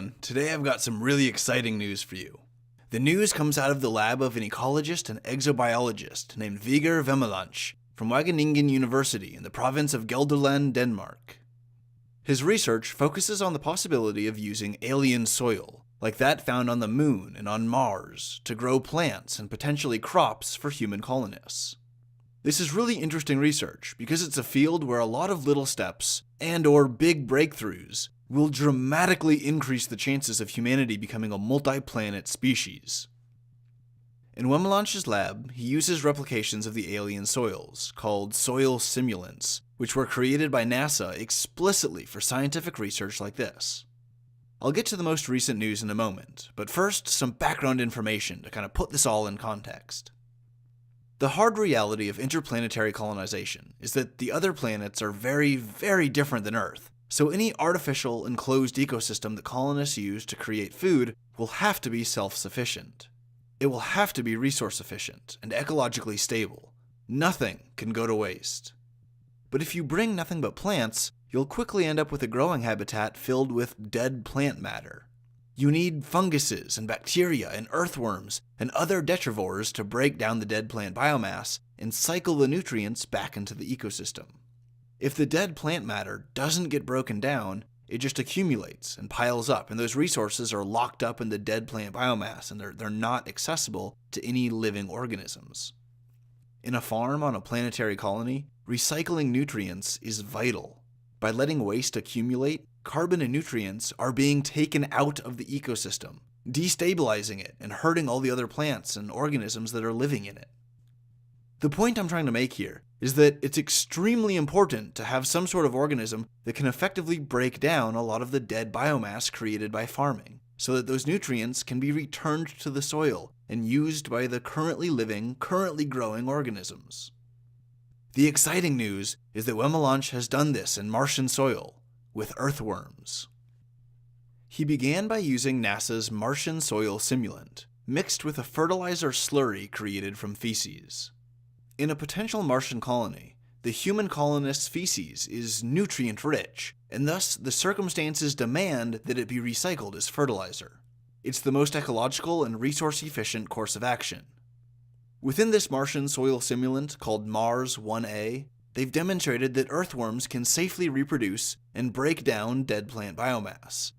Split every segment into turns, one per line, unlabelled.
everyone. Today I've got some really exciting news for you. The news comes out of the lab of an ecologist and exobiologist named Vigør Vemelanch from Wageningen University in the province of Gelderland, Denmark. His research focuses on the possibility of using alien soil, like that found on the Moon and on Mars, to grow plants and potentially crops for human colonists. This is really interesting research because it's a field where a lot of little steps and/or big breakthroughs will dramatically increase the chances of humanity becoming a multi-planet species. In Vemelanch's lab, he uses replications of the alien soils, called soil simulants, which were created by NASA explicitly for scientific research like this. I'll get to the most recent news in a moment, but first, some background information to kind of put this all in context. The hard reality of interplanetary colonization is that the other planets are very, very different than Earth, so any artificial, enclosed ecosystem that colonists use to create food will have to be self-sufficient. It will have to be resource efficient and ecologically stable. Nothing can go to waste. But if you bring nothing but plants, you'll quickly end up with a growing habitat filled with dead plant matter. You need funguses and bacteria and earthworms and other detrivores to break down the dead plant biomass and cycle the nutrients back into the ecosystem. If the dead plant matter doesn't get broken down, it just accumulates and piles up, and those resources are locked up in the dead plant biomass, and they're not accessible to any living organisms. In a farm on a planetary colony, recycling nutrients is vital. By letting waste accumulate, carbon and nutrients are being taken out of the ecosystem, destabilizing it and hurting all the other plants and organisms that are living in it. The point I'm trying to make here is that it's extremely important to have some sort of organism that can effectively break down a lot of the dead biomass created by farming, so that those nutrients can be returned to the soil and used by the currently living, currently growing organisms. The exciting news is that Vemelanch has done this in Martian soil, with earthworms. He began by using NASA's Martian soil simulant, mixed with a fertilizer slurry created from feces. In a potential Martian colony, the human colonist's feces is nutrient-rich, and thus the circumstances demand that it be recycled as fertilizer. It's the most ecological and resource-efficient course of action. Within this Martian soil simulant called Mars 1A, they've demonstrated that earthworms can safely reproduce and break down dead plant biomass.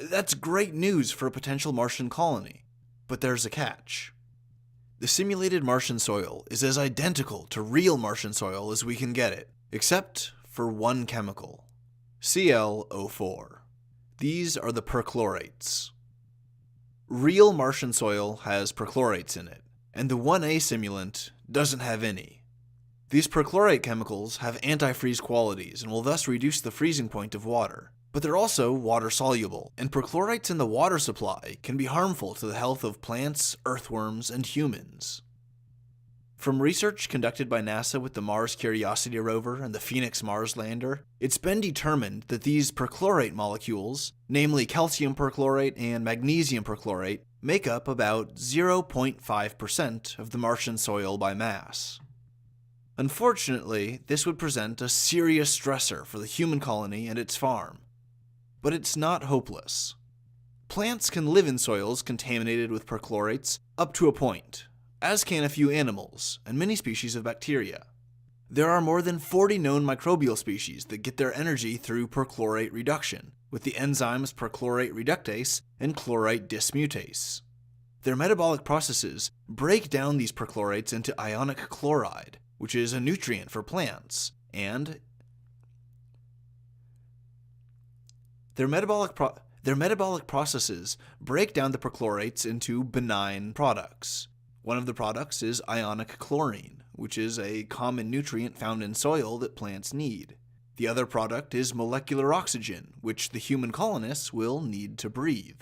That's great news for a potential Martian colony, but there's a catch. The simulated Martian soil is as identical to real Martian soil as we can get it, except for one chemical, ClO4. These are the perchlorates. Real Martian soil has perchlorates in it, and the 1A simulant doesn't have any. These perchlorate chemicals have antifreeze qualities and will thus reduce the freezing point of water. But they're also water-soluble, and perchlorates in the water supply can be harmful to the health of plants, earthworms, and humans. From research conducted by NASA with the Mars Curiosity rover and the Phoenix Mars lander, it's been determined that these perchlorate molecules, namely calcium perchlorate and magnesium perchlorate, make up about 0.5% of the Martian soil by mass. Unfortunately, this would present a serious stressor for the human colony and its farm. But it's not hopeless. Plants can live in soils contaminated with perchlorates up to a point, as can a few animals and many species of bacteria. There are more than 40 known microbial species that get their energy through perchlorate reduction, with the enzymes perchlorate reductase and chlorite dismutase. Their metabolic processes break down these perchlorates into ionic chloride, which is a nutrient for plants, and Their metabolic processes break down the perchlorates into benign products. One of the products is ionic chlorine, which is a common nutrient found in soil that plants need. The other product is molecular oxygen, which the human colonists will need to breathe.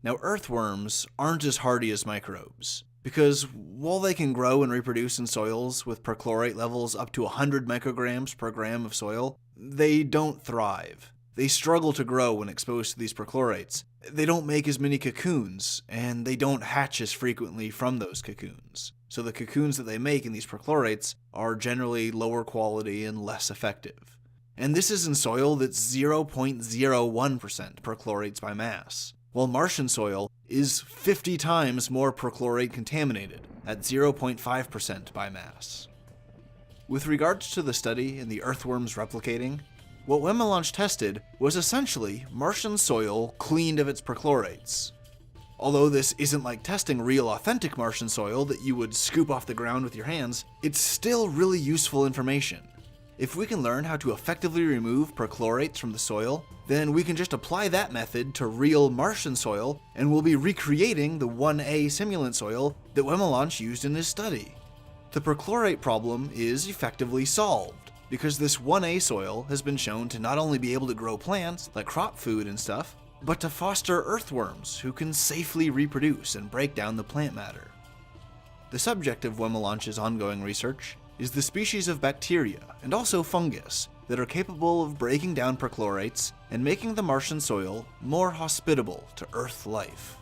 Now, earthworms aren't as hardy as microbes, because while they can grow and reproduce in soils with perchlorate levels up to 100 micrograms per gram of soil, they don't thrive. They struggle to grow when exposed to these perchlorates. They don't make as many cocoons, and they don't hatch as frequently from those cocoons. So the cocoons that they make in these perchlorates are generally lower quality and less effective. and this is in soil that's 0.01% perchlorates by mass, while Martian soil is 50 times more perchlorate contaminated at 0.5% by mass. With regards to the study in the earthworms replicating, what Wemelange tested was essentially Martian soil cleaned of its perchlorates. Although this isn't like testing real authentic Martian soil that you would scoop off the ground with your hands, it's still really useful information. If we can learn how to effectively remove perchlorates from the soil, then we can just apply that method to real Martian soil and we'll be recreating the 1A simulant soil that Wemelange used in his study. The perchlorate problem is effectively solved, because this 1A soil has been shown to not only be able to grow plants, like crop food and stuff, but to foster earthworms who can safely reproduce and break down the plant matter. The subject of Wemelange's ongoing research is the species of bacteria, and also fungus, that are capable of breaking down perchlorates and making the Martian soil more hospitable to Earth life.